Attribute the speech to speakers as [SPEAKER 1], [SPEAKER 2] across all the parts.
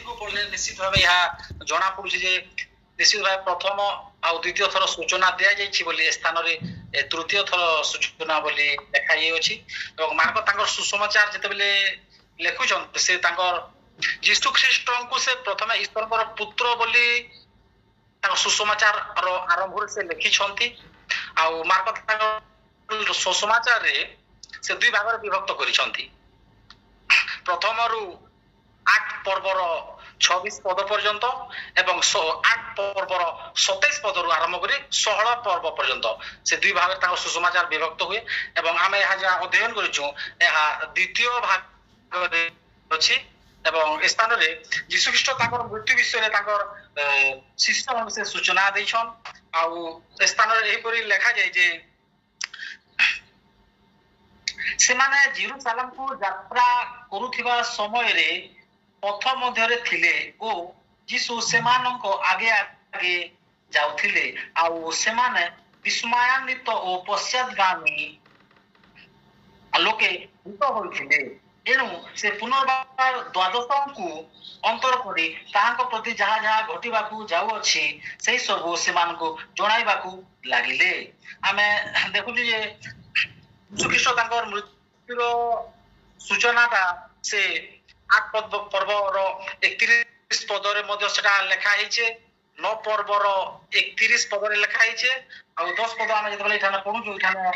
[SPEAKER 1] को पढ़ले निश्चित भाव यहाँ जना पड़ुछि जे निश्चित भाव प्रथम आ द्वितीय थर सूचना दिया जाइछि बोली स्थान रे तृतीय थर सूचना बोली देखाई अछि और मार्क तांकर सुसमाचार जेतेबेले लेखुछन से तांकर यीशु ख्रीष्ट को से प्रथम ईश्वर पुत्र बोली सुसमाचार आरंभ से लिखि मार्क सुसमाचार रे से दुई भाग विभक्त करिसंती प्रथम रु 8 पर्वर 26 पद पर्यंत एवं 8 पर्वर 27 पद रु आरंभ करी 16 पर्व पर्यंत से दुई भाग सुसमाचार विभक्त हुए एवं आम यहाँ अध्ययन करिछु यह द्वितीय भाग रे अछि एवं स्थान रे यीशु ख्रीष्ट ताकर मृत्यु विषय रे ताकर शिष्य मन से सूचना दैछन आउ स्थान रे एही परि लेखा जाय जे से माने जेरूसालेम को यात्रा करुथिबा समय रे पथ मध्य रे थिले ओ यीशु सेमानक आगे आगे जाउथिले आउ से माने विस्मयान्वित ओ पश्चातगामी लोके भूत होइथिले एणु से पुनर्बार द्वादश को अंतर करी ताहांक प्रति जहा जहा घटिबाकू जाउ अछि सेही सब सेमानकू जणाइबाकू लागिले आमे देखुली जे यीशु ख्रीष्ट तांकर मृत्युर सूचनाटा से 8 पर्वर 31 पदरे मध्ये सेटा लेखा हिचे 9 पर्वर 31 पदरे लेखा हिचे आ 10 पद आमे जेतबेले इठाने पढु इठाने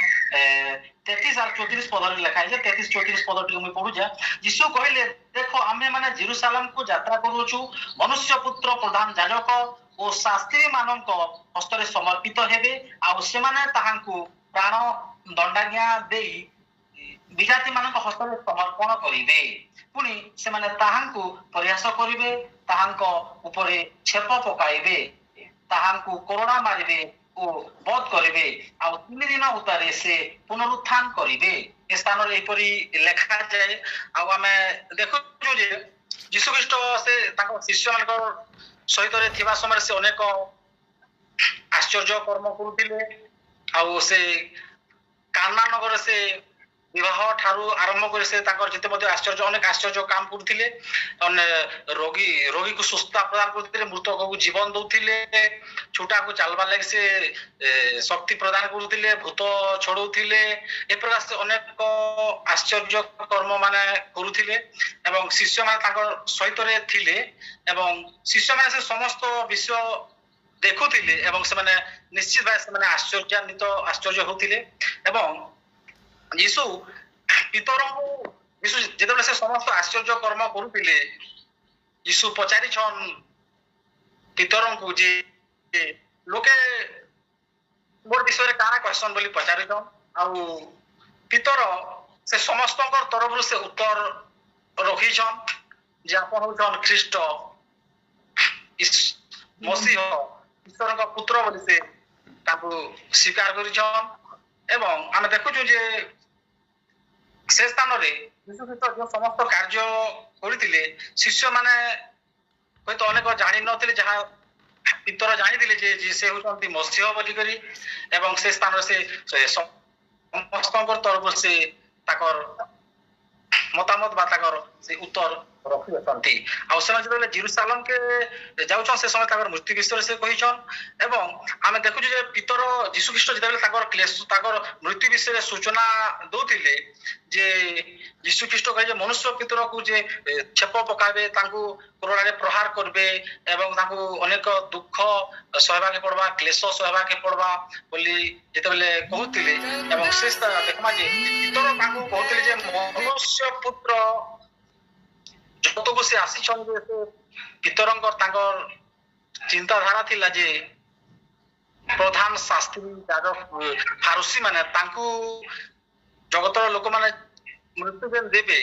[SPEAKER 1] 33 और 34 पदरे लेखा हिचे 33 34 पद टी हम पढु जा यीशु कहले देखो आमे माने जेरूसालेम को यात्रा करूछु मनुष्य पुत्र प्रधान याजक और शास्त्री मानक हस्तरे समर्पित हेबे आ से माने ताहांकू प्राण दंडाज्ञा देई विजाति मानक हस्तरे समर्पण करिवे पुनी से माने ताहांकू प्रयास करिवे ताहांको उपरे छेप पकाइबे ताहांकू कोरोना मारिबे ओ बध करिवे आ 3 दिन उतारे से पुनरुत्थान करिवे ए स्थान रे एपरी लेखा जाय आ हमें देखु जे यीशु ख्रीष्ट से ताको शिष्य मानक सहित रे थिबा समय से अनेक आश्चर्य कर्म करुथिले आ से काना नगर से विवाह ठारू आरंभ कर से ताकर जते मध्ये आश्चर्य अनेक आश्चर्य काम करथिले रोगी को सुस्थता प्रदान करथिले मृतक को जीवन दउथिले छोटा को चालबा लाग से शक्ति प्रदान करथिले भूत छोडउथिले ए प्रकार से अनेक आश्चर्य कर्म माने करुथिले एवं शिष्य माने ताकर सहित रे थिले एवं शिष्य माने से समस्त विषय देखुथिले एवं से माने निश्चित भाव से माने आश्चर्य होथिले एवं यीशु पितरों को यीशु जेतबेले से समस्त आश्चर्य कर्म करुथिले यीशु पचारि छन पितरों को जे लोके मोर विषय रे काना क्वेश्चन बोली पचारि छन आ पितर से समस्तकर तरफ से उत्तर रखी छन जे आपन हो छन ख्रीष्ट मसीह ईश्वर का पुत्र बोली से ताको स्वीकार करि छन एवं आमे देखु जे से स्थान रे यीशु ख्रीष्ट जो समस्त कार्य करिथिले शिष्य माने कोई तो अनेक जानि नथिले जहा पितर जानिथिले जे से होचंती मसीह बोली करी एवं से स्थान रे से समस्तकर तरफ से ताकर मतामत बा ताकर से उत्तर रखि अछंती आ समय जतले जेरूसालेम के जाउछन से समय ताकर मृत्यु विषय से कहिछन एवं आमे देखु जे पितर यीशु ख्रीष्ट जतले ताकर क्लेश ताकर मृत्यु विषय सूचना दोथिले जे यीशु ख्रीष्ट कहे जे मनुष्य पितर को जे छेप पकाबे तांकू कोरोना रे प्रहार करबे एवं तांकू अनेक दुख सहबा के पड़बा क्लेश सहबा के पड़बा बोली जतले कहउतिले एवं शेष देखमा जे पितर तांकू कहउतिले जे मनुष्य पुत्र जतो को से आसी छन जे से पितरंकर तांकर चिंताधारा थिला जे प्रधान शास्त्री याजक फारूसी माने तांकू जगतर लोक माने मृत्यु देन देबे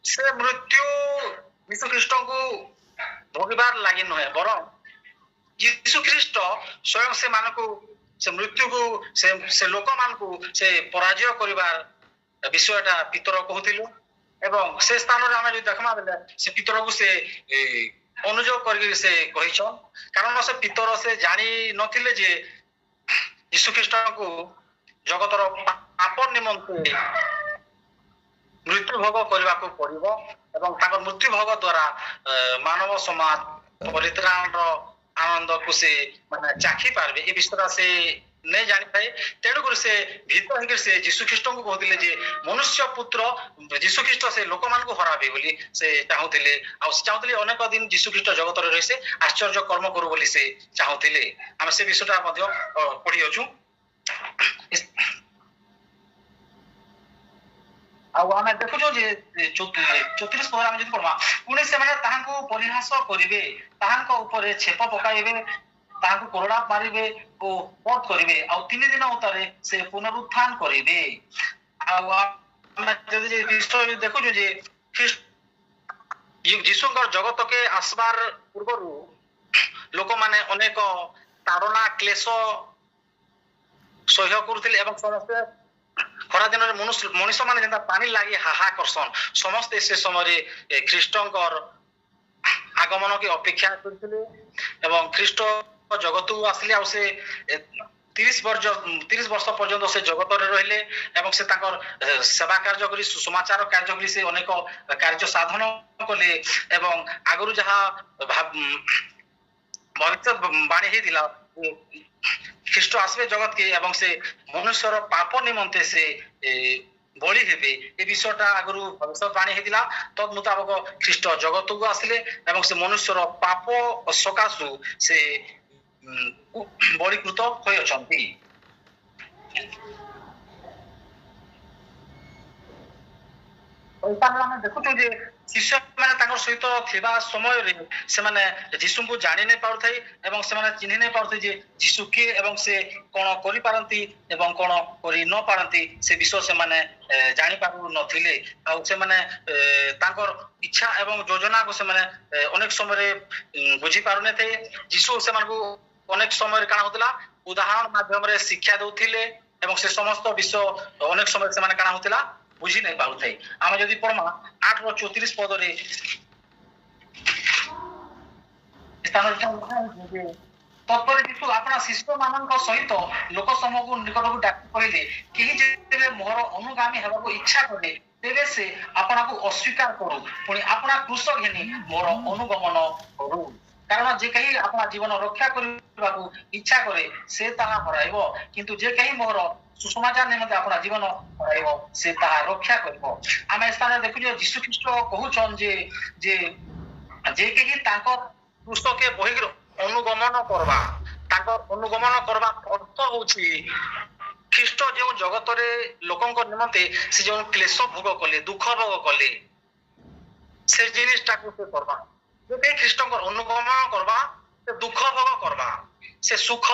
[SPEAKER 1] से मृत्यु यीशु ख्रीष्ट को भोगिबार लागि नहे बरं यीशु ख्रीष्ट स्वयं से मानको से मृत्यु को से लोक मानको से पराजय करिबार विषयटा पितर कहउथिले एवं से स्थान रे हमें जो देखमा बेले से पितर को से अनुयोग करके से कहिछन कारण से पितर से जानी नथिले जे यीशु ख्रीष्ट को जगतर पाप निमंते ମୃତ୍ୟୁ ଭୋଗ କରିବାକୁ ପଡିବ ଏବଂ ତାଙ୍କ ମୃତ୍ୟୁ ଭୋଗ ଦ୍ୱାରା ମାନବ ସମାଜ ପରିତ୍ରାଣର ଆନନ୍ଦକୁ ସେ ମାନେ ଚାଖି ପାରିବେ ଏ ବିଷୟରେ ସେ ନେଇ ଜାଣିଥାଏ। ତେଣୁକରି ସେ ଭୀତ ହେଇକି ସେ ଯୀଶୁଖ୍ରୀଷ୍ଟଙ୍କୁ କହୁଥିଲେ ଯେ ମନୁଷ୍ୟ ପୁତ୍ର ଯୀଶୁଖ୍ରୀଷ୍ଟ ସେ ଲୋକମାନଙ୍କୁ ହରାବେ ବୋଲି ସେ ଚାହୁଁଥିଲେ। ଆଉ ସେ ଚାହୁଁଥିଲେ ଅନେକ ଦିନ ଯୀଶୁଖ୍ରୀଷ୍ଟ ଜଗତରେ ରହି ସେ ଆଶ୍ଚର୍ଯ୍ୟ କର୍ମ କରୁ ବୋଲି ସେ ଚାହୁଁଥିଲେ। ଆମେ ସେ ବିଷୟଟା ମଧ୍ୟ ପଢି ଅଛୁ। ଆଉ ଆମେ ଦେଖୁଛୁ ଯେ 34 ପଦରେ ଆମେ ଯଦି ପଢିବା ପୁଣି ସେମାନେ ତାହାଙ୍କୁ ପରିହାସ କରିବେ, ତାହାଙ୍କ ଉପରେ ଛେପ ପକାଇବେ, ତାହାଙ୍କୁ କୋରଡା ମାରିବେ ଓ ବଧ କରିବେ, ଆଉ 3 ଦିନ ଉତ୍ତାରେ ସେ ପୁନରୁତ୍ଥାନ କରିବେ। ଆଉ ଆମେ ଯଦି ଦେଖୁଛୁ ଯେ ଯୀଶୁଙ୍କର ଜଗତକେ ଆସିବାର ପୂର୍ବରୁ ଲୋକମାନେ ଅନେକ ତାଡ଼ନା କ୍ଲେଶ ସହ୍ୟ କରୁଥିଲେ ଏବଂ ସମସ୍ତେ ଖରା ଦିନରେ ମଣିଷ ମାନେ ଯେନ୍ତା ପାଣି ଲାଗି ହାହା କରସନ୍ ସମସ୍ତେ ସେ ସମୟରେ ଖ୍ରୀଷ୍ଟଙ୍କର ଆଗମନକେ ଅପେକ୍ଷା କରିଥିଲେ ଏବଂ ଖ୍ରୀଷ୍ଟ ଜଗତକୁ ଆସିଲେ ଆଉ ସେ 30 ବର୍ଷ ପର୍ଯ୍ୟନ୍ତ ସେ ଜଗତରେ ରହିଲେ ଏବଂ ସେ ତାଙ୍କର ସେବା କାର୍ଯ୍ୟ କରି ସୁସମାଚାର କାର୍ଯ୍ୟ କରି ସେ ଅନେକ କାର୍ଯ୍ୟ ସାଧନ କଲେ ଏବଂ ଆଗରୁ ଯାହା ଭବିଷ୍ୟତ ବାଣୀ ହେଇଥିଲା ଖ୍ରୀଷ୍ଟ ଆସିବେ ଜଗତକେ ଏବଂ ସେ ମନୁଷ୍ୟର ପାପ ନିମନ୍ତେ ସେ ବଳି ହେବେ ଏ ବିଷୟଟା ଆଗରୁ ଭବିଷ୍ୟତବାଣୀ ହେଇଥିଲା। ତଦ୍ ମୁତାବକ ଖ୍ରୀଷ୍ଟ ଜଗତକୁ ଆସିଲେ ଏବଂ ସେ ମନୁଷ୍ୟର ପାପ ସକାଶୁ ସେ ବଳିକୃତ ହୋଇଅଛନ୍ତି। ଆମେ ଦେଖୁଛୁ ଯେ ଶିଷ୍ୟମାନେ ତାଙ୍କର ସହିତ ଥିବା ସମୟରେ ସେମାନେ ଯୀଶୁଙ୍କୁ ଜାଣି ନାଇଁ ପାରୁଥାଏ ଏବଂ ସେମାନେ ଚିହ୍ନି ନାଇଁ ପାରୁଥାଏ ଯେ ଯୀଶୁ କିଏ ଏବଂ ସେ କଣ କରିପାରନ୍ତି ଏବଂ କଣ କରି ନ ପାରନ୍ତି ସେ ବିଷୟ ସେମାନେ ଜାଣି ପାରୁନଥିଲେ। ଆଉ ସେମାନେ ତାଙ୍କର ଇଚ୍ଛା ଏବଂ ଯୋଜନାକୁ ସେମାନେ ଅନେକ ସମୟରେ ବୁଝି ପାରୁନଥାଏ। ଯୀଶୁ ସେମାନଙ୍କୁ ଅନେକ ସମୟରେ କାଣା ହଉଥିଲା ଉଦାହରଣ ମାଧ୍ୟମରେ ଶିକ୍ଷା ଦଉଥିଲେ ଏବଂ ସେ ସମସ୍ତ ବିଷୟ ଅନେକ ସମୟରେ ସେମାନେ କାଣା ହଉଥିଲା ବୁଝି ନାଇଁ ପାରୁଥାଏ। ଆମେ ଯଦି ପଢମା 8:34 ପଦରେ ତତ୍ପରେ ଯୀଶୁ ଆପଣା ଶିଷ୍ୟମାନଙ୍କ ସହିତ ଲୋକ ସମୂହକୁ ନିକଟକୁ ଡାକି କହିଲେ କେହି ଯେତେବେଳେ ମୋର ଅନୁଗାମୀ ହେବାକୁ ଇଚ୍ଛା କରେ ତେବେ ସେ ଆପଣାକୁ ଅସ୍ୱୀକାର କରୁ ପୁଣି ଆପଣା କ୍ରୁଶ ଘେନି ମୋର ଅନୁଗମନ କରୁ। କାରଣ ଯେ କେହି ଆପଣା ଜୀବନ ରକ୍ଷା କରିବାକୁ ଇଚ୍ଛା କରେ ସେ ତାହା ହରାଇବ, କିନ୍ତୁ ଯେ କେହି ମୋର ସୁସମାଚାର ନିମନ୍ତେ ଆପଣା ଜୀବନ ହରାଇବ ସେ ତାହା ରକ୍ଷା କରିବ। ଆମେ ଏ ସ୍ଥାନରେ ଦେଖୁଛୁ ଯୀଶୁଖ୍ରୀଷ୍ଟ କହୁଛନ୍ ଯେ କେହି ତାଙ୍କ କ୍ରୁଶକେ ବହିକି ଅନୁଗମନ କରବା ତାଙ୍କର ଅନୁଗମନ କରବା ଅର୍ଥ ହଉଛି ଖ୍ରୀଷ୍ଟ ଯେଉଁ ଜଗତରେ ଲୋକଙ୍କ ନିମନ୍ତେ ସେ ଯେଉଁ କ୍ଲେଶ ଭୋଗ କଲେ ଦୁଃଖ ଭୋଗ କଲେ ସେ ଜିନିଷଟାକୁ ସେ କରବା। ଯଦି ଖ୍ରୀଷ୍ଟଙ୍କର ଅନୁଗମନ କରବା ସେ ଦୁଃଖ ଭୋଗ କରବା ସେ ସୁଖ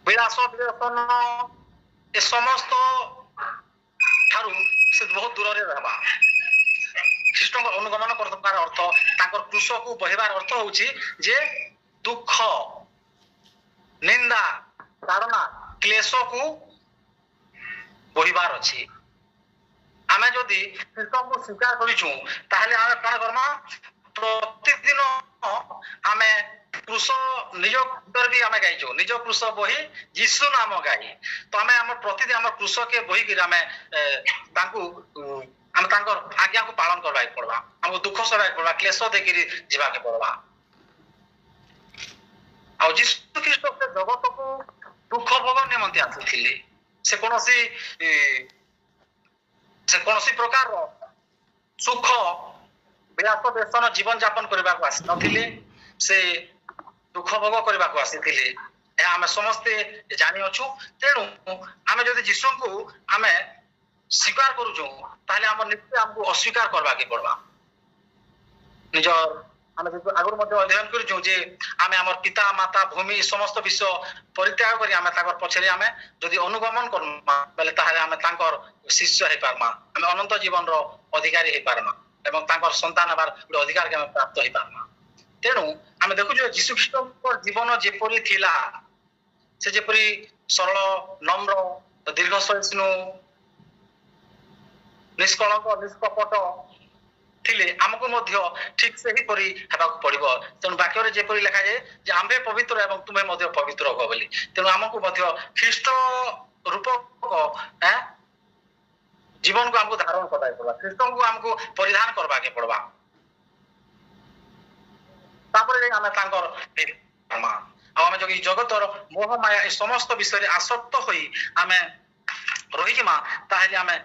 [SPEAKER 1] ବିଳାସ ବିଳାସନ ଏ ସମସ୍ତ ଠାରୁ ସେ ବହୁତ ଦୂରରେ ରହିବା। ଖ୍ରୀଷ୍ଟଙ୍କ ଅନୁଗମନ କରିବାର ଅର୍ଥ ତାଙ୍କର କ୍ରୁଶକୁ ବହିବାର ଅର୍ଥ ହଉଛି ଯେ ଦୁଃଖ ନିନ୍ଦା ତାଡ଼ନା କ୍ଲେଶକୁ ବହିବାର ଅଛି। ଆମେ ଯଦି ଖ୍ରୀଷ୍ଟଙ୍କୁ ସ୍ୱୀକାର କରିଛୁ ତାହେଲେ ଆମେ କଣ କରମା ପ୍ରତିଦିନ ଆମେ କ୍ରୁଶ ନିଜ ବି ଆମେ ଗାଇଛୁ ନିଜ କ୍ରୁଶ ବହି ଯୀଶୁ ନାମ ଗାଇ ତ ଆମେ ଆମ ପ୍ରତିଦିନ ଆମ କ୍ରୁଶକେ ବହିକିରି ଆମେ ତାଙ୍କୁ ଆମେ ତାଙ୍କର ଆଜ୍ଞାକୁ ପାଳନ କରିବାକୁ ପଡବା ଆମକୁ ଦୁଃଖ ସହିବାକୁ ପଡବା କ୍ଲେଶ ଦେଇକିରି ଯିବାକୁ ପଡବା। ଆଉ ଯୀଶୁ ଖ୍ରୀଷ୍ଟ ସେ ଜଗତକୁ ଦୁଃଖ ଭୋଗ ନିମନ୍ତେ ଆସିଥିଲେ। ସେ କୌଣସି ପ୍ରକାରର ସୁଖ ବିଳାସ ବ୍ୟସନ ଜୀବନ ଯାପନ କରିବାକୁ ଆସିନଥିଲେ ସେ ଦୁଃଖ ଭୋଗ କରିବାକୁ ଆସିଥିଲେ। ଏହା ଆମେ ସମସ୍ତେ ଜାଣିଅଛୁ। ତେଣୁ ଆମେ ଯଦି ଯୀଶୁଙ୍କୁ ଆମେ ସ୍ୱୀକାର କରୁଛୁ ତାହେଲେ ଆମର ନିଶ୍ଚୟ ଆମକୁ ଅସ୍ୱୀକାର କରିବାକୁ ପଡବା। ନିଜ ଆମେ ଆଗରୁ ମଧ୍ୟ ଅଧ୍ୟୟନ କରିଛୁ ଯେ ଆମେ ଆମର ପିତା ମାତା ଭୂମି ସମସ୍ତ ବିଷୟ ପରିତ୍ୟାଗ କରି ଆମେ ତାଙ୍କର ପଛରେ ଆମେ ଯଦି ଅନୁଗମନ କରମା ବୋଲେ ତାହେଲେ ଆମେ ତାଙ୍କର ଶିଷ୍ୟ ହେଇପାରମା ଆମେ ଅନନ୍ତ ଜୀବନର ଅଧିକାରୀ ହେଇପାରମା ଏବଂ ତାଙ୍କର ସନ୍ତାନ ହେବାର ଗୋଟେ ଅଧିକାରକୁ ଆମେ ପ୍ରାପ୍ତ ହେଇପାରମା। ତେଣୁ ଆମେ ଦେଖୁଛୁ ଯୀଶୁଖ୍ରୀଷ୍ଟଙ୍କ ଜୀବନ ଯେପରି ଥିଲା ସେ ଯେପରି ସରଳ ନମ୍ର ଦୀର୍ଘ ସହିଷ୍ଣୁ ନିଷ୍କଳଙ୍କ ନିଷ୍କପଟ ଥିଲେ ଆମକୁ ମଧ୍ୟ ଠିକ ସେହିପରି ହେବାକୁ ପଡିବ। ତେଣୁ ବାକ୍ୟରେ ଯେପରି ଲେଖାଯାଏ ଯେ ଆମ୍ଭେ ପବିତ୍ର ଏବଂ ତୁମେ ମଧ୍ୟ ପବିତ୍ର ହୁଅ ବୋଲି। ତେଣୁ ଆମକୁ ମଧ୍ୟ ଖ୍ରୀଷ୍ଟ ରୂପକ जीवन को हमको धारण करवाके पड़वा ख्रीष्ट को हमको परिधान करवाके पड़वा तापर आमे तांकर आमे जो जगतर मोह माया समस्त विषय आसक्त होई आमे रही मा ताहेले आमे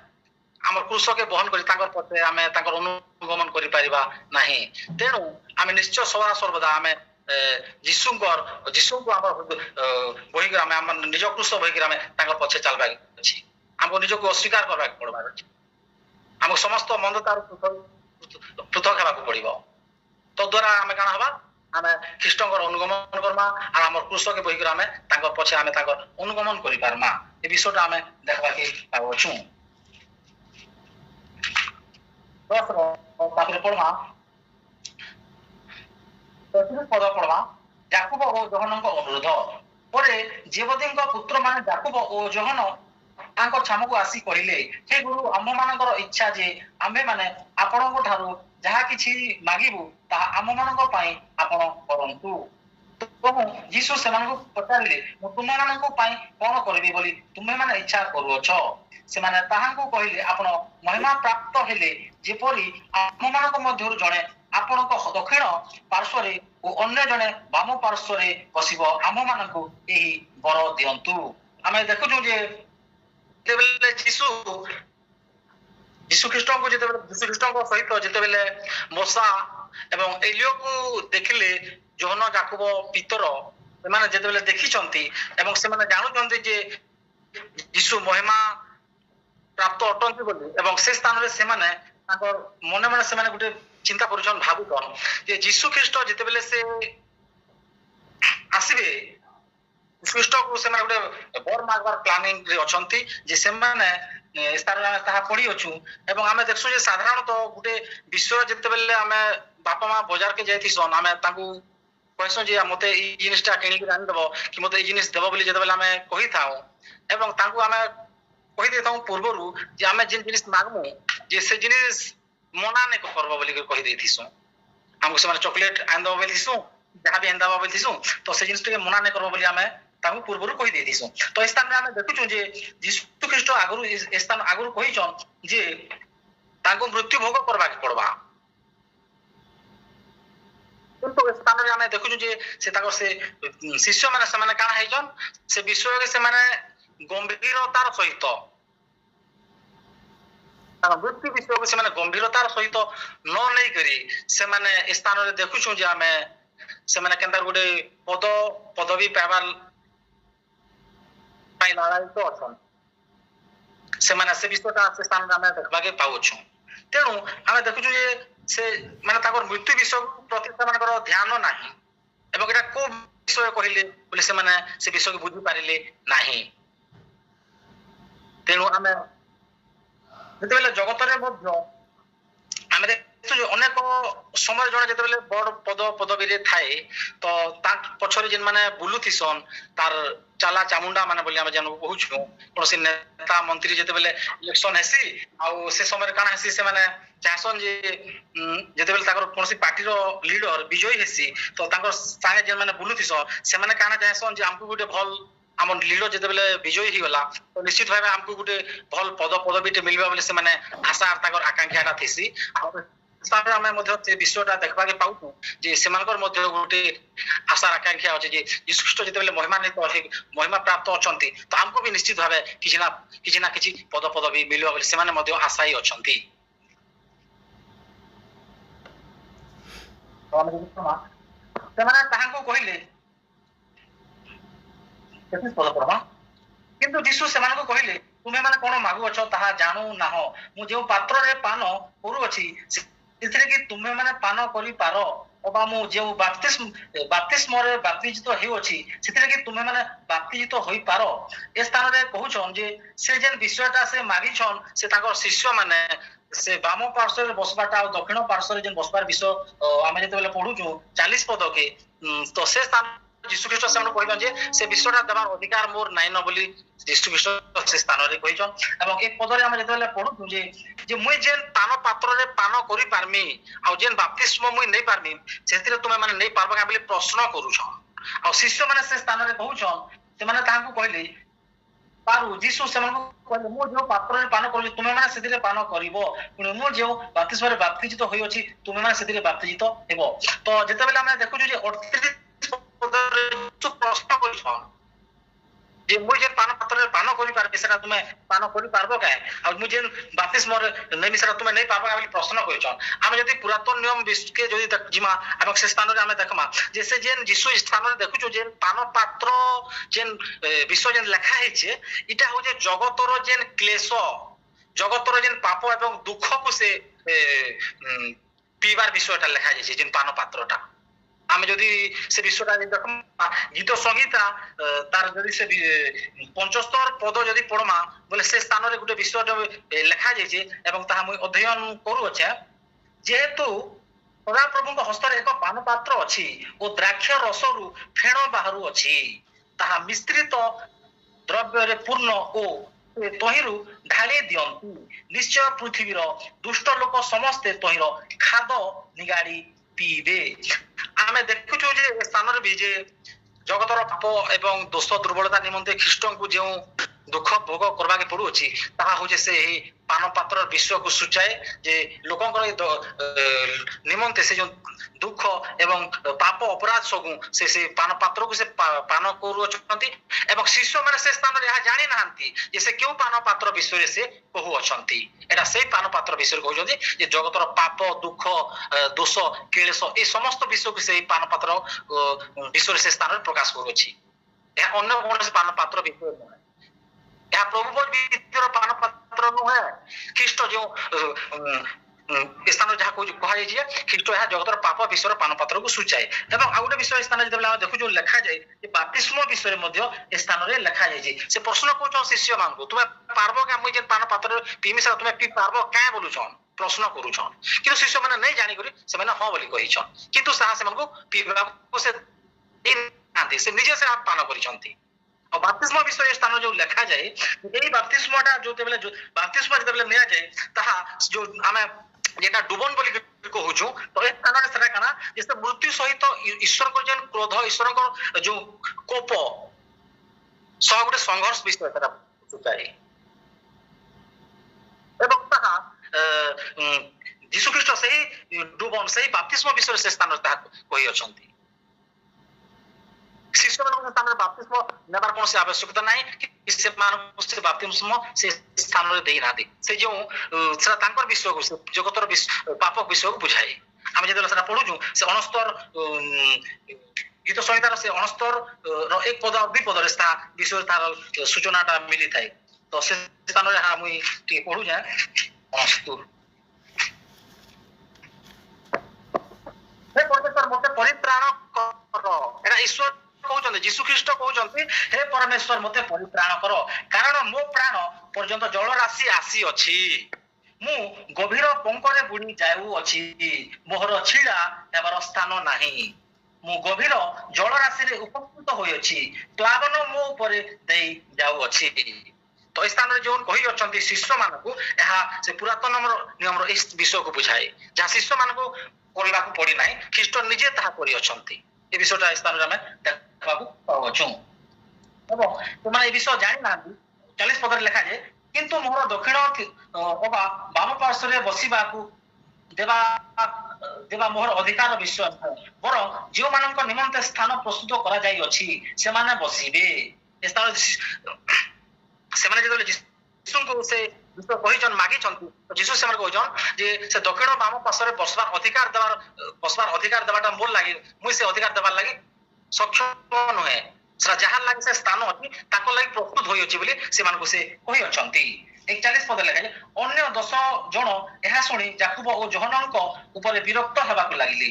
[SPEAKER 1] आम कृष के बहन करी तांकर पथे आमे तांकर अनुगमन करि परिबा नाही तेणु आमे निश्चय सदा सर्वदा आमे जीशु को आम बही आमे आम निज कृष बही आमे तांकर पछे चलबा अछि हमको निज को अस्वीकार करबा पड़बा हम समस्त मंदतार पृथक हेबा पड़िबो तो द्वारा आमे काना हबा आमे ख्रीष्टकर अनुगमन करमा आ हमर कृष के बही आमे तांकर पछे आमे तांकर अनुगमन करि पारमा ए विषयटा आमे देखबा के पाउछु तापर पढ़वा पद पढ़वा याकूब और जोहन अनुरोध पर जेबदी पुत्र माने याकूब और जोहन तांको छामको आसी कहिले हे गुरु आम मानकर इच्छा जे आमे माने आपणको ठारू जहा किछि मागिबु ता आम मानक पई आपण करंतु तो यीशु सेमानको पचारिले मु तुम मानको पई कोन करबी बोली तुमे माने इच्छा करूछ से माने ताहांको कहिले आपण महिमा प्राप्त हेले जेपरि आम मानक मध्यरु जणे आपणको दक्षिण पार्श्व रे ओ अन्य जणे वाम पार्श्व रे बसिबो आम मानको एही बर दियंतु आमे देखुछु जे जेबेले यीशु ख्रीष्ट को यीशु ख्रीष्ट को सहित जेतेबेले मूसा एवं एलियो को देखिले जोहन याकूब पितर माने जेतेबेले देखिचंती एवं से माने जानुचंती जे यीशु महिमा प्राप्त अटंती बोली एवं से स्थान रे से माने ताकर मने मने से माने गुटे चिंता करूछन भाबुछन जे यीशु ख्रीष्ट जेतेबेले से आसीबे ख्रीष्ट को से माने गुटे बर मागबार प्लानिंग रे अछंती जे से माने स्थान रे ताहा पड़ी अछु एवं आमे देखसु जे साधारणतः गुटे विश्व जेतेबेले आमे बापा मां बाजार के जायथिसन आमे ताकू कहसो जे मते ई जिनिसटा किनि के आनि देबो कि मते ई जिनिस देबो बोली जेतेबेले आमे कहि थाओ एवं ताकू आमे कहि देथाऊ पूर्वरु जे आमे जिन जिनिस मागमु जे से जिनिस मना ने करबो बोली कहि देथिसु हमको से माने चॉकलेट आनि देबो बोलिसु जहा भी आनि देबो बोलिसु तो से जिनिस के मना ने करबो बोली आमे ताकू पूर्वरु कहि देथिसु तो इस स्थान में आमे देखुछु जे यीशु ख्रीष्ट आगरु स्थान आगरु कहिछन जे ताकू मृत्यु भोग करबा के पड़बा तो स्थान रे आमे देखुछु जे से ताको से शिष्य माने से माने काना हैजन से विषय के से माने गंभीरतार सहित मृत्यु विषय को से माने गंभीरतार सहित न नै करी से माने स्थान रे देखुछु जे आमे से माने केनता गुटे पदवी पाबार पाई लड़ाई तो अछन से माने से विषयटा से स्थान रे आमे देखबा के पाउछु तेनु आमे देखुछु जे से माने ताकर मृत्यु विषय प्रति मानकर ध्यान नाही एवं एटा को विषय कहिले बोले से माने से विषय के बुझी पारिले नाही तेनु आमे जेतेबेले जगत रे मध्य आमे देखु अनेक समय जणे जेतेबेले बड़ पदवी रे थाए तो ता पछरे जिन माने बुलुथिसन तार चाला चामुंडा माने बोली आमे जानू कहूछु कोनसी नेता मंत्री जेतेबेले इलेक्शन हेसी आ से समय काना हेसी से माने चाहसन जे जेतेबेले ताकर कोनसी पार्टी रो लीडर विजयी हेसी तो ताकर संगे जे माने बुलुथिस से माने काना चाहसन जे हमकु गुटे भल आम लीडर जेतेबेले विजयी ही गला तो निश्चित भाबे हमकु गुटे भल पदवीटे मिलबा बोले से माने आशा ताकर आकांक्षाटा थिसी सारे हमें मध्य से विषयटा देखबा के पाउछु जे सेमानकर मध्य गुटे आशा आकांक्षा अछि जे यीशु ख्रीष्ट जेतेबेले महिमान्वित महिमा प्राप्त अछंती तो हमको भी निश्चित भाबे किछि ना किछि पदवी मिलबा बोले से माने मध्य आशाई अछंती ସେମାନେ ତାହାଙ୍କୁ କହିଲେ କିନ୍ତୁ ଯୀଶୁ ସେମାନଙ୍କୁ କହିଲେ ତୁମେ ମାନେ କଣ ମାଗୁଅଛ ତାହା ଜାଣୁ ନାହ ମୁଁ ଯେଉଁ ପାତ୍ରରେ ପାନ କରୁଅଛି ସେଥିରେ କି ତୁମେ ମାନେ ପାନ କରିପାର ଅବା ମୁଁ ଯେଉଁ ବାପ୍ତିସ୍ମରେ ବାପ୍ତିଜିତ ହେଉଅଛି ସେଥିରେ କି ତୁମେ ମାନେ ବାପ୍ତିଜିତ ହୋଇପାର ଏ ସ୍ଥାନରେ କହୁଛନ୍ ଯେ ସେ ଯେନ୍ ବିଷୟଟା ସେ ମାଗିଛନ୍ ସେ ତାଙ୍କର ଶିଷ୍ୟ ମାନେ से वाम पार्श्व बसबाटा और दक्षिण पार्श्व जेन बसबार विषय आमे जेतेबेले पढुछु 40 पद के तो से स्थान यीशु ख्रीष्ट से कहबन जे से विषयटा देबार अधिकार मोर नाइ न बोली यीशु ख्रीष्ट से स्थान रे कहिछन एवं एक पद रे आमे जेतेबेले पढुछु जे मुई जेन पान पात्र रे पान करि पारमी आ जेन बप्तिस्म मुई नै पारमी सेतिरे तुमे माने नै पारबा बोली प्रश्न करूछ आ शिष्य माने से स्थान रे कहउछन से माने तांको कहले ପାରୁ ଯୀଶୁ ସେମାନଙ୍କୁ କହିଲେ ମୁଁ ଯେଉଁ ପାତ୍ରରେ ପାନ କରୁଛି ତୁମେ ମାନେ ସେଥିରେ ପାନ କରିବ ପୁଣି ମୁଁ ଯେଉଁ ବାପ୍ତିସ୍ମରେ ବାପ୍ତିଜିତ ହୋଇଅଛି ତୁମେ ମାନେ ସେଥିରେ ବାପ୍ତିଜିତ ହେବ। ତ ଯେତେବେଳେ ଆମେ ଦେଖୁଛୁ ଯେ 38 ପ୍ରଶ୍ନ କରିଛନ୍ ଯେ ମୁଁ ଯେ ପାନ ପାତ୍ରରେ ପାନ କରିପାରିବି ସେଟା ତୁମେ ପାନ କରିପାରିବ କାଏ ଆଉ ମୁଁ ଯେ ବାପ୍ତିସ୍ମରେ ନେବି ସେଟା ତୁମେ ନେଇ ପାରବ ବୋଲି ପ୍ରଶ୍ନ କରିଛନ୍। ଆମେ ଯଦି ପୁରାତନ ନିୟମ ବିଷୟକେ ଯଦି ଯିମା ଏବଂ ସେ ସ୍ଥାନରେ ଆମେ ଦେଖମା ଯେ ସେ ଯେନ୍ ଯୀଶୁ ସ୍ଥାନରେ ଦେଖୁଛୁ ଯେ ପାନ ପାତ୍ର ଯେନ୍ ବିଷୟ ଯେନ୍ ଲେଖା ହେଇଛେ ଇଟା ହଉଛି ଜଗତର ଯେନ୍ କ୍ଲେଶ ଜଗତର ଯେନ୍ ପାପ ଏବଂ ଦୁଃଖକୁ ସେ ପିଇବାର ବିଷୟଟା ଲେଖା ଯାଇଛି ଯେନ୍ ପାନ ପାତ୍ରଟା। ଆମେ ଯଦି ସେ ବିଷୟଟା ଦେଖମା ଗୀତ ସଂହିତା ତାର ଯଦି ସେ 75 ପଦ ଯଦି ପଢମା ବୋଲେ ସେ ସ୍ଥାନରେ ଗୋଟେ ବିଷୟ ଲେଖା ଯାଇଛି ଏବଂ ତାହା ମୁଁ ଅଧ୍ୟୟନ କରୁଅଛେ ଯେହେତୁ ସଦାପ୍ରଭୁଙ୍କ ହସ୍ତରେ ଏକ ପାନ ପାତ୍ର ଅଛି ଓ ଦ୍ରାକ୍ଷ ରସରୁ ଫେଣ ବାହାରୁଅଛି ତାହା ମିଶ୍ରିତ ଦ୍ରବ୍ୟରେ ପୂର୍ଣ୍ଣ ଓ ତହିଁରୁ ଢାଳି ଦିଅନ୍ତି ନିଶ୍ଚୟ ପୃଥିବୀର ଦୁଷ୍ଟ ଲୋକ ସମସ୍ତେ ତହିଁର ଖାଦ ନିଗାଡି ପିଇବେ। ଆମେ ଦେଖୁଛୁ ଯେ ସ୍ଥାନରେ ବି ଯେ ଜଗତର ପାପ ଏବଂ ଦୋଷ ଦୁର୍ବଳତା ନିମନ୍ତେ ଖ୍ରୀଷ୍ଟଙ୍କୁ ଯେଉଁ ଦୁଃଖ ଭୋଗ କରବାକେ ପଡୁଅଛି ତାହା ହଉଛି ସେ ଏହି ପାନ ପାତ୍ର ବିଷୟକୁ ସୂଚାଏ ଯେ ଲୋକଙ୍କର ନିମନ୍ତେ ସେ ଯେଉଁ ଦୁଃଖ ଏବଂ ପାପ ଅପରାଧ ସବୁ ସେ ପାନ ପାତ୍ରକୁ ସେ ପାନ କରୁଅଛନ୍ତି ଏବଂ ଶିଷ୍ୟମାନେ ସେ ସ୍ଥାନରେ ଏହା ଜାଣି ନାହାନ୍ତି ଯେ ସେ କେଉଁ ପାନ ପାତ୍ର ବିଷୟରେ ସେ କହୁଅଛନ୍ତି। ଏଟା ସେଇ ପାନ ପାତ୍ର ବିଷୟରେ କହୁଛନ୍ତି ଯେ ଜଗତର ପାପ ଦୁଃଖ ଦୋଷ କ୍ଲେଶ ଏ ସମସ୍ତ ବିଷୟକୁ ସେଇ ପାନ ପାତ୍ର ବିଷୟରେ ସେ ସ୍ଥାନରେ ପ୍ରକାଶ କରୁଅଛି। ଏହା ଅନ୍ୟ କୌଣସି ପାନ ପାତ୍ର ବିଷୟ ନୁହେଁ। ଏହା ପ୍ରଭୁ ବିଦ୍ୟାର ପାନ ପାତ୍ର ନୁହେଁ। ଖ୍ରୀଷ୍ଟ ଯେଉଁ ସ୍ଥାନରେ ଯାହା କୁହାଯାଇଛି ଖ୍ରୀଷ୍ଟ ଏହା ଜଗତର ପାପ ବିଷୟର ପାନ ପାତ୍ରକୁ ସୂଚାଏ ଏବଂ ଆଉ ଗୋଟେ ବିଷୟ ସ୍ଥାନରେ ଯେତେବେଳେ ଆମେ ଦେଖୁଛୁ ଲେଖାଯାଏ ଯେ ବାପ୍ତିସ୍ମ ବିଷୟରେ ମଧ୍ୟ ଏ ସ୍ଥାନରେ ଲେଖାଯାଇଛି। ସେ ପ୍ରଶ୍ନ କରୁଛନ୍ ଶିଷ୍ୟମାନଙ୍କୁ ତୁମେ ପାରବ କା ମୁଇଁ ଯେନ୍ ପାନ ପାତ୍ରରେ ପିଇମି ସେଟା ତୁମେ ପିଇ ପାରବ କାଁ ବୋଲୁଛନ୍ ପ୍ରଶ୍ନ କରୁଛନ୍ କିନ୍ତୁ ଶିଷ୍ୟମାନେ ନେଇ ଜାଣିକରି ସେମାନେ ହଁ ବୋଲି କହିଛନ୍ କିନ୍ତୁ ତାହା ସେମାନଙ୍କୁ ପିଇବାକୁ ସେ ଦେଇନାହାନ୍ତି ସେ ନିଜେ ସେ ପାନ କରିଛନ୍ତି। ଆଉ ବାପ୍ତିସ୍ମ ବିଷୟ ସ୍ଥାନ ଯୋଉ ଲେଖାଯାଏ ଏଇ ବାପ୍ତିସ୍ମଟା ଯେତେବେଳେ ବାପ୍ତିସ୍ମ ଯେତେବେଳେ ନିଆଯାଏ ତାହା ଯୋଉ ଆମେ যেটা ডুবন বলি কହୁଛୁ ତ ଏ ସ୍ଥାନରେ ସେଟା କାଣା ଯେ ସେ ମୃତ୍ୟୁ ସହିତ ଈଶ୍ୱରଙ୍କ ଯେନ୍ କ୍ରୋଧ ଈଶ୍ୱରଙ୍କ ଯୋଉ କୋପ ସହ ଗୋଟେ ସଂଘର୍ଷ ବିଷୟ ସେଟା ସୂଚାଏ ଏବଂ ତାହା ଯୀଶୁଖ୍ରୀଷ୍ଟ ସେହି ଡୁବନ ସେହି ବାପ୍ତିସ୍ମ ବିଷୟରେ ସେ ସ୍ଥାନରେ ତାହା କହିଅଛନ୍ତି। ଶିଷ୍ୟମାନଙ୍କ ସ୍ଥାନରେ ବାପ୍ତିସ୍ମ ନେବାର କୌଣସି ଆବଶ୍ୟକତା ନାହିଁ କି ସେମାନଙ୍କୁ ସେ ବାପ୍ତିସ୍ମ ସେ ସ୍ଥାନରେ ଦେଇନାହାନ୍ତି। ସେ ଯେଉଁ ସେଟା ତାଙ୍କର ବିଷୟକୁ ସେ ଜଗତର ପାପ ବିଷୟକୁ ବୁଝାଏ। ଆମେ ଯେତେବେଳେ ସେଟା ପଢୁଛୁ ସେ 69 ଗୀତ ସଂହିତାର ସେ 69 ର 1 ପଦ 2 ପଦରେ ତା ବିଷୟରେ ତାର ସୂଚନାଟା ମିଳିଥାଏ। ତ ସେ ସ୍ଥାନରେ ମୁଁ ଟିକେ ପଢୁଛେ 69 ହେ ପରମେଶ୍ୱର ମୋତେ ପରିତ୍ରାଣ କର। ଏଟା ଈଶ୍ୱର କହୁଛନ୍ତି ଯୀଶୁଖ୍ରୀଷ୍ଟ କହୁଛନ୍ତି ହେ ପରମେଶ୍ୱର ମୋତେ ପରିତ୍ରାଣ କର କାରଣ ମୋ ପ୍ରାଣ ପର୍ଯ୍ୟନ୍ତ ଜଳ ରାଶି ଆସିଅଛି ମୁଁ ଗଭୀର ପଙ୍କରେ ବୁଡି ଯାଉଅଛି ମୋହର ଛିଡା ହେବାର ସ୍ଥାନ ନାହିଁ ମୁଁ ଗଭୀର ଜଳ ରାଶିରେ ଉପକୃତ ହୋଇଅଛି ପ୍ଲାବନ ମୋ ଉପରେ ଦେଇ ଯାଉଅଛି। ତ ଏ ସ୍ଥାନରେ ଯେଉଁ କହିଅଛନ୍ତି ଶିଷ୍ୟମାନଙ୍କୁ ଏହା ସେ ପୁରାତନ ନିୟମର ଏ ବିଷୟକୁ ବୁଝାଏ ଯାହା ଶିଷ୍ୟମାନଙ୍କୁ କରିବାକୁ ପଡିନାହିଁ ଖ୍ରୀଷ୍ଟ ନିଜେ ତାହା କରିଅଛନ୍ତି। ଏ ବିଷୟଟା ଏ ସ୍ଥାନରେ ଆମେ ଦେଖିବାକୁ ପାଉଛୁ ଏବଂ ସେମାନେ ଏ ବିଷୟ ଜାଣିନାହାନ୍ତି 40 ପଦରେ ଲେଖାଯାଏ କିନ୍ତୁ ମୋର ଦକ୍ଷିଣ ଅବା ବାମ ପାର୍ଶ୍ୱରେ ବସିବାକୁ ଦେବା ମୋର ଅଧିକାର ବିଷୟ ବରଂ ଯେଉଁମାନଙ୍କ ନିମନ୍ତେ ସ୍ଥାନ ପ୍ରସ୍ତୁତ କରାଯାଇଅଛି ସେମାନେ ବସିବେ। ଏ ସ୍ଥାନ ସେମାନେ ଯେତେବେଳେ ଯୀଶୁଙ୍କୁ ସେ ବିଷୟ କହିଛନ୍ ମାଗିଛନ୍ତି ଯୀଶୁ ସେମାନେ କହିଛନ୍ ଯେ ସେ ଦକ୍ଷିଣ ବାମ ପାର୍ଶ୍ୱରେ ବସବାର ଅଧିକାର ଦେବାଟା ମୋର ଲାଗି ମୁଇଁ ସେ ଅଧିକାର ଦେବାର ଲାଗି ସକ୍ଷମ ନୁହେଁ ସେଟା ଯାହାର ଲାଗି ସେ ସ୍ଥାନ ଅଛି ତାଙ୍କ ଲାଗି ପ୍ରସ୍ତୁତ ହୋଇଅଛି ବୋଲି ସେମାନଙ୍କୁ ସେ କହିଅଛନ୍ତି। 41 ପଦ ଲେଖାଯାଏ ଅନ୍ୟ 10 ଜଣ ଏହା ଶୁଣି ଯାକୁବ ଓ ଯୋହନଙ୍କ ଉପରେ ବିରକ୍ତ ହେବାକୁ ଲାଗିଲେ।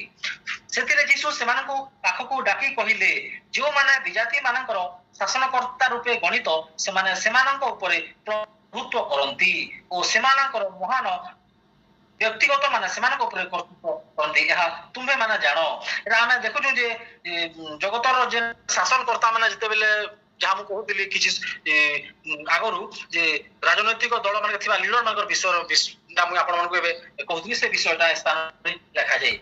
[SPEAKER 1] ସେଥିରେ ଯୀଶୁ ସେମାନଙ୍କୁ ପାଖକୁ ଡାକି କହିଲେ ଯେଉଁମାନେ ବିଜାତି ମାନଙ୍କର ଶାସନକର୍ତ୍ତା ରୂପେ ଗଣିତ ସେମାନେ ସେମାନଙ୍କ ଉପରେ ପ୍ରଭୁତ୍ୱ କରନ୍ତି ଓ ସେମାନଙ୍କର ମହାନ ବ୍ୟକ୍ତିଗତ ମାନେ ସେମାନଙ୍କ ଉପରେ କର୍ତ୍ତୃତ୍ୱ କରନ୍ତି ଏହା ତୁମେ ମାନେ ଜାଣ। ଏଟା ଆମେ ଦେଖୁଛୁ ଯେ ଜଗତର ଯେ ଶାସନକର୍ତ୍ତା ମାନେ ଯେତେବେଳେ ଯାହା ମୁଁ କହୁଥିଲି କିଛି ଆଗରୁ ଯେ ରାଜନୈତିକ ଦଳ ମାନଙ୍କର ଥିବା ଲିଡର ମାନଙ୍କର ବିଷୟଟା ମୁଁ ଆପଣମାନଙ୍କୁ ଏବେ କହୁଥିଲି ସେ ବିଷୟଟା ସ୍ଥାନରେ ଲେଖାଯାଏ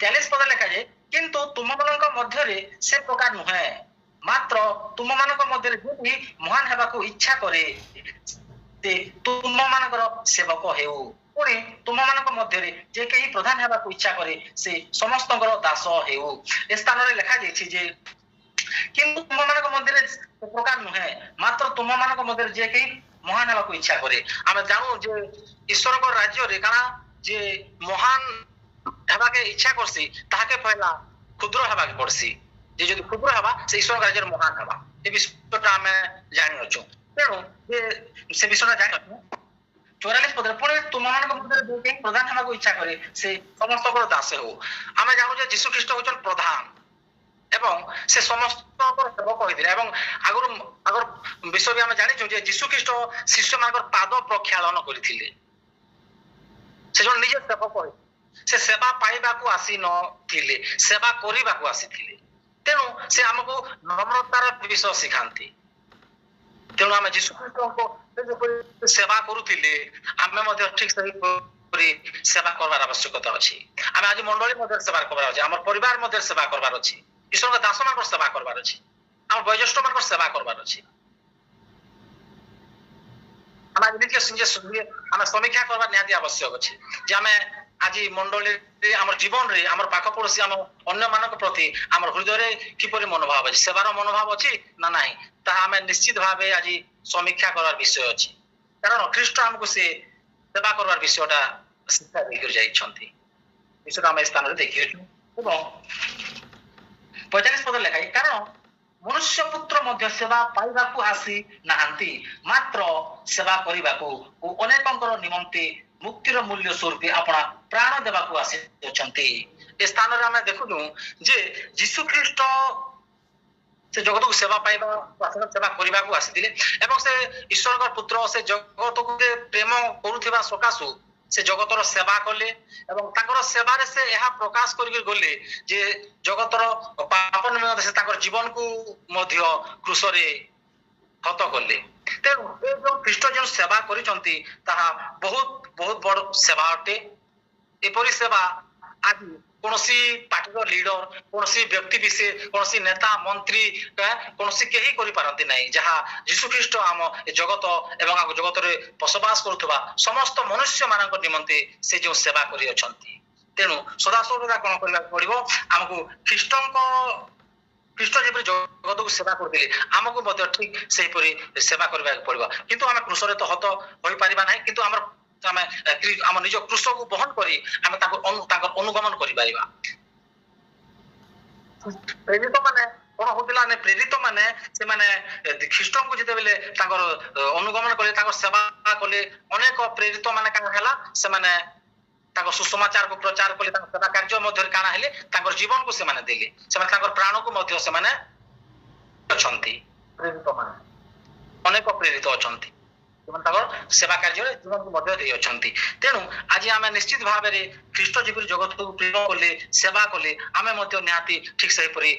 [SPEAKER 1] 40 ପଦ ଲେଖାଯାଏ କିନ୍ତୁ ତୁମମାନଙ୍କ ମଧ୍ୟରେ ସେ ପ୍ରକାର ନୁହେଁ ମାତ୍ର ତୁମମାନଙ୍କ ମଧ୍ୟରେ ଯିଏ ମହାନ ହେବାକୁ ଇଚ୍ଛା କରେ ସେ ତୁମମାନଙ୍କର ସେବକ ହେଉ। ପୁଣି ତୁମମାନଙ୍କ ମଧ୍ୟରେ ଯେ କେହି ପ୍ରଧାନ ହେବାକୁ ଇଚ୍ଛା କରେ ସେ ସମସ୍ତଙ୍କର ଦାସ ହେଉ। ଏ ସ୍ଥାନରେ ଲେଖାଯାଇଛି ଯେ କିନ୍ତୁ ତୁମମାନଙ୍କ ମଧ୍ୟରେ ସେ ପ୍ରକାର ନୁହେଁ, ମାତ୍ର ତୁମମାନଙ୍କ ମଧ୍ୟରେ ଯେ କେହି ମହାନ ହେବାକୁ ଇଚ୍ଛା କରେ। ଆମେ ଜାଣୁ ଯେ ଈଶ୍ୱରଙ୍କ ରାଜ୍ୟରେ କାଣା ଯେ ମହାନ ହେବାକେ ଇଚ୍ଛା କରସି ତାହାକେ ପହିଲା କ୍ଷୁଦ୍ର ହେବାକେ ପଡସି। ଯେ ଯଦି କ୍ଷୁଦ୍ର ହେବା ସେ ଈଶ୍ୱରଙ୍କ ରାଜ୍ୟରେ ମହାନ ହେବା। ଏ ବିଷୟଟା ଆମେ ଜାଣିଅଛୁ। ତେଣୁ ଯେ ସେ ବିଷୟଟା ଜାଣିଅଛୁ 44 ପଦରେ ପୁଣି ତୁମମାନଙ୍କ ମଧ୍ୟରେ ଯେ କେହି ପ୍ରଧାନ ହେବାକୁ ଇଚ୍ଛା କରେ ସେ ସମସ୍ତଙ୍କର ଦାସ ହେଉ। ଆମେ ଜାଣୁ ଯେ ଯୀଶୁ ଖ୍ରୀଷ୍ଟ ହେଉଛନ୍ତି ପ୍ରଧାନ ଏବଂ ସେ ସମସ୍ତଙ୍କର ସେବକ କହିଥିଲେ ଏବଂ ଆଗରୁ ବିଷୟ ବି ଆମେ ଜାଣିଛୁ ଯେ ଯୀଶୁ ଖ୍ରୀଷ୍ଟ ଶିଷ୍ୟମାନଙ୍କର ପାଦ ପ୍ରକ୍ଷାଳନ କରିଥିଲେ। ସେ ଜଣେ ନିଜେ ସେବକ ହୋଇଥିଲେ। ସେ ସେବା ପାଇବାକୁ ଆସି ନଥିଲେ, ସେବା କରିବାକୁ ଆସିଥିଲେ। ତେଣୁ ସେ ଆମକୁ ନମ୍ରତାର ବିଷୟ ଶିଖାନ୍ତି। ତେଣୁ ଆମେ ଯୀଶୁ ଖ୍ରୀଷ୍ଟଙ୍କ ସେବା କରୁଥିଲେ ଆମେ ମଧ୍ୟ ଠିକ ସେହିପରି ସେବା କରିବାର ଆବଶ୍ୟକତା ଅଛି। ଆମେ ଆଜି ମଣ୍ଡଳୀ ମଧ୍ୟରେ ସେବା କରିବାର ଅଛି, ଆମର ପରିବାର ମଧ୍ୟରେ ସେବା କରିବାର ଅଛି, ଈଶ୍ୱରଙ୍କ ଦାସମାନଙ୍କର ସେବା କରିବାର ଅଛି, ଆମ ବୟୋଜ୍ୟେଷ୍ଠମାନଙ୍କର ସେବା କରିବାର ଅଛି। ଆମେ ଆମେ ସମୀକ୍ଷା କରିବା ନିହାତି ଆବଶ୍ୟକ ଅଛି ଯେ ଆମେ ଆଜି ମଣ୍ଡଳୀରେ ଆମର ଜୀବନରେ ଆମର ପାଖ ପଡୋଶୀ ଆମ ଅନ୍ୟମାନଙ୍କ ପ୍ରତି ଆମର ହୃଦୟରେ କିପରି ମନୋଭାବ ଅଛି, ସେବାର ମନୋଭାବ ଅଛି ନା ନାହିଁ, ତାହା ଆମେ ନିଶ୍ଚିତ ଭାବେ ଆଜି ସମୀକ୍ଷା କରିବାର ବିଷୟ ଅଛି। କାରଣ ଖ୍ରୀଷ୍ଟ ଆମକୁ ସେ ସେବା କରିବାର ବିଷୟଟା ଶିକ୍ଷା ଦେଇକରି ଯାଇଛନ୍ତି। ବିଷୟଟା ଆମେ ସ୍ଥାନରେ ଦେଖିଅଛୁ। ଏବଂ 45 ପଦ ଲେଖା କାରଣ ମନୁଷ୍ୟ ପୁତ୍ର ମଧ୍ୟ ସେବା ପାଇବାକୁ ଆସି ନାହାନ୍ତି, ମାତ୍ର ସେବା କରିବାକୁ ଓ ଅନେକଙ୍କର ନିମନ୍ତେ ମୁକ୍ତିର ମୂଲ୍ୟ ସ୍ୱରୂପ ଆପଣା ପ୍ରାଣ ଦେବାକୁ ଆସିଅଛନ୍ତି। ଏ ସ୍ଥାନରେ ଆମେ ଦେଖୁଛୁ ଯେ ଯୀଶୁ ଖ୍ରୀଷ୍ଟ ସେ ଜଗତକୁ ସେବା ପାଇବା ସେବା କରିବାକୁ ଆସିଥିଲେ ଏବଂ ସେ ଈଶ୍ୱରଙ୍କ ପୁତ୍ର ସେ ଜଗତକୁ ପ୍ରେମ କରୁଥିବା ସକାଶୁ ସେ ଜଗତର ସେବା କଲେ ଏବଂ ତାଙ୍କର ସେବାରେ ସେ ଏହା ପ୍ରକାଶ କରିକି ଗଲେ ଯେ ଜଗତର ପାପ ନିମନ୍ତେ ସେ ତାଙ୍କର ଜୀବନକୁ ମଧ୍ୟ କ୍ରୁଶରେ ହତ କଲେ। ତେଣୁ ଏ ଯୋଉ ଖ୍ରୀଷ୍ଟ ଯେଉଁ ସେବା କରିଛନ୍ତି ତାହା ବହୁତ ବହୁତ ବଡ ସେବା ଅଟେ। ଏପରି ସେବା ଆଜି କୌଣସି ପାର୍ଟିର ଲିଡର, କୌଣସି ବ୍ୟକ୍ତି ବିଶେଷ, କୌଣସି ନେତା ମନ୍ତ୍ରୀ କୌଣସି କେହି କରିପାରନ୍ତି ନାହିଁ ଯାହା ଯୀଶୁ ଖ୍ରୀଷ୍ଟ ଆମ ଏ ଜଗତ ଏବଂ ଆମ ଜଗତରେ ବସବାସ କରୁଥିବା ସମସ୍ତ ମନୁଷ୍ୟ ମାନଙ୍କ ନିମନ୍ତେ ସେ ଯେଉଁ ସେବା କରିଅଛନ୍ତି। ତେଣୁ ସଦାସର୍ବଦା କଣ କରିବାକୁ ପଡିବ, ଆମକୁ ଖ୍ରୀଷ୍ଟ ଯେପରି ଜଗତକୁ ସେବା କରୁଥିଲେ ଆମକୁ ମଧ୍ୟ ଠିକ ସେହିପରି ସେବା କରିବାକୁ ପଡିବ। କିନ୍ତୁ ଆମେ କୃଷରେ ତ ହତ ହୋଇପାରିବା ନାହିଁ, କିନ୍ତୁ ଆମେ ଆମ ନିଜ କୃଷକୁ ବହନ କରି ଆମେ ତାଙ୍କର ଅନୁଗମନ କରିପାରିବା। ପ୍ରେରିତ ମାନେ କଣ ହଉଥିଲା, ପ୍ରେରିତ ମାନେ ସେମାନେ ଖ୍ରୀଷ୍ଟଙ୍କୁ ଯେତେବେଳେ ତାଙ୍କର ଅନୁଗମନ କଲେ, ତାଙ୍କର ସେବା କଲେ, ଅନେକ ପ୍ରେରିତ ମାନେ କାଣ ହେଲା ସେମାନେ ତାଙ୍କ ସୁସମାଚାରକୁ ପ୍ରଚାର କଲେ, ତାଙ୍କ ସେବା କାର୍ଯ୍ୟ ମଧ୍ୟରେ କାଣା ହେଲେ ତାଙ୍କର ଜୀବନକୁ ସେମାନେ ଦେଲେ, ସେମାନେ ତାଙ୍କର ପ୍ରାଣକୁ ମଧ୍ୟ ସେମାନେ ଅଛନ୍ତି। ପ୍ରେରିତ ମାନେ ଅନେକ ପ୍ରେରିତ ଅଛନ୍ତି ସେମାନେ ତାଙ୍କର ସେବା କାର୍ଯ୍ୟରେ ଜୀବନକୁ ମଧ୍ୟ ଦେଇଅଛନ୍ତି। ତେଣୁ ଆଜି ଆମେ ନିଶ୍ଚିତ ଭାବରେ ଖ୍ରୀଷ୍ଟ ଯେପରି ଜଗତକୁ ପ୍ରେମ କଲେ, ସେବା କଲେ, ଆମେ ମଧ୍ୟ ନିହାତି ଠିକ ସେହିପରି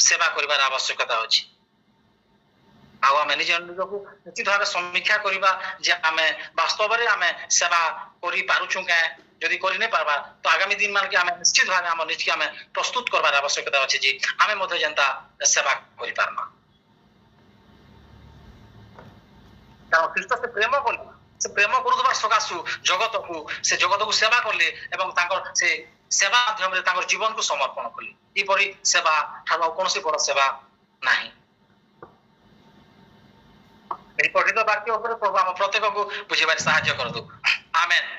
[SPEAKER 1] ସେବା କରିବାର ଆବଶ୍ୟକତା ଅଛି। ଆଉ ଆମେ ନିଜକୁ ନିଶ୍ଚିତ ଭାବେ ସମୀକ୍ଷା କରିବା ଯେ ଆମେ ବାସ୍ତବରେ ଆମେ ସେବା କରିପାରୁଛୁ କାଁ, ଯଦି କରି नहीं पारबा तो आगामी दिन मान के आमे निश्चित भाव हम निज के आमे प्रस्तुत करबार आवश्यकता अछि जे आमे मध्ये जनता सेवा करि पारमा। कारण ख्रीष्ट से प्रेम कले, से प्रेम करुदबार सकाशु जगत को सेवा कले एवं तांकर से सेवा माध्यम रे तांकर जीवन को समर्पण कले। ई परि सेवा ठालो कोनोसी बड़ सेवा नाही। এই পঠিত বাক্য উপরে প্রভু ଆମ ପ୍ରତ୍ୟେକକୁ ବୁଝିବାରେ ସାହାଯ୍ୟ କରନ୍ତୁ। ଆମେନ୍।